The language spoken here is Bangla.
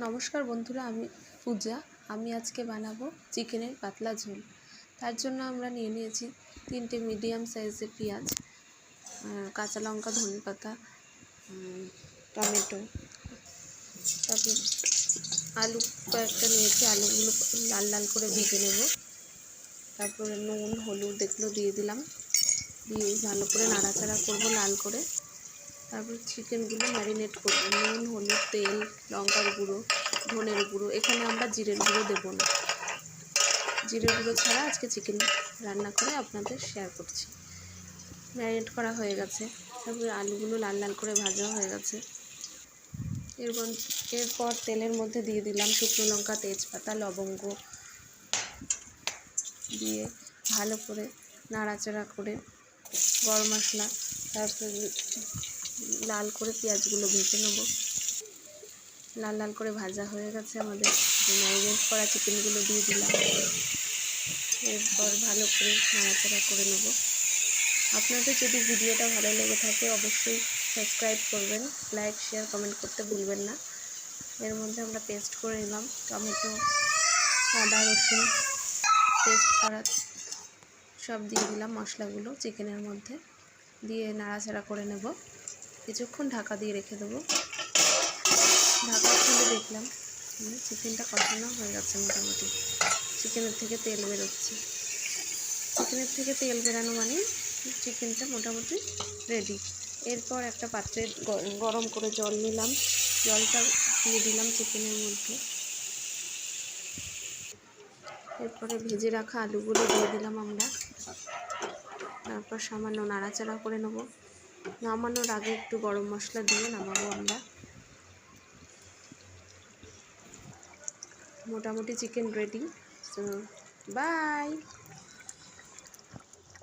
নমস্কার বন্ধুরা, আমি পূজা। আমি আজকে বানাবো চিকেনের পাতলা ঝোল। তার জন্য আমরা নিয়ে নিয়েছি 3টে মিডিয়াম সাইজের পেঁয়াজ, কাঁচা লঙ্কা, ধনেপাতা, টমেটো, তারপর আলু কয়েকটা নিয়েছি। আলুগুলো লাল লাল করে ভেজে নেব। তারপরে নুন, হলুদ এগুলো দিয়ে দিলাম, দিয়ে ভালো করে নাড়াচাড়া করব লাল করে। তারপর চিকেনগুলো ম্যারিনেট করব। নুন, হলুদ, তেল, লঙ্কার গুঁড়ো, ধনের গুঁড়ো। এখানে আমরা জিরের গুঁড়ো দেবো না। জিরের গুঁড়ো ছাড়া আজকে চিকেন রান্না করে আপনাদের শেয়ার করছি। ম্যারিনেট করা হয়ে গেছে। তারপরে আলুগুলো লাল লাল করে ভাজা হয়ে গেছে। এরপর তেলের মধ্যে দিয়ে দিলাম শুকনো লঙ্কা, তেজপাতা, লবঙ্গ দিয়ে ভালো করে নাড়াচাড়া করে গরম মশলা, তারপর লাল করে পেঁয়াজগুলো ভেজে নেব। লাল লাল করে ভাজা হয়ে গেছে আমাদের। ম্যারিনেট করা চিকেনগুলো দিয়ে দিলাম। এরপর ভালো করে নাড়াচাড়া করে নেব। আপনাদের যদি ভিডিওটা ভালো লেগে থাকে অবশ্যই সাবস্ক্রাইব করবেন, লাইক, শেয়ার, কমেন্ট করতে ভুলবেন না। এর মধ্যে আমরা পেস্ট করে নিলাম টমেটো, আদা, রসুন পেস্ট করা সব দিয়ে দিলাম। মশলাগুলো চিকেনের মধ্যে দিয়ে নাড়াচাড়া করে নেব। কিছুক্ষণ ঢাকা দিয়ে রেখে দেবো। ঢাকা খুলে দেখলাম চিকেনটা কষানো হয়ে গেছে। মোটামুটি চিকেনের থেকে তেল বেরোচ্ছে। চিকেনের থেকে তেল বেরানো মানে চিকেনটা মোটামুটি রেডি। এরপর একটা পাত্রে গরম করে জল নিলাম, জলটা দিয়ে দিলাম চিকেনের মধ্যে। এরপরে ভেজে রাখা আলুগুলো দিয়ে দিলাম আমরা। তারপর সামান্য নাড়াচাড়া করে নেব। নামানোর আগে একটু গরম মশলা দিয়ে নামাবো আমরা। মোটামুটি চিকেন রেডি। So by.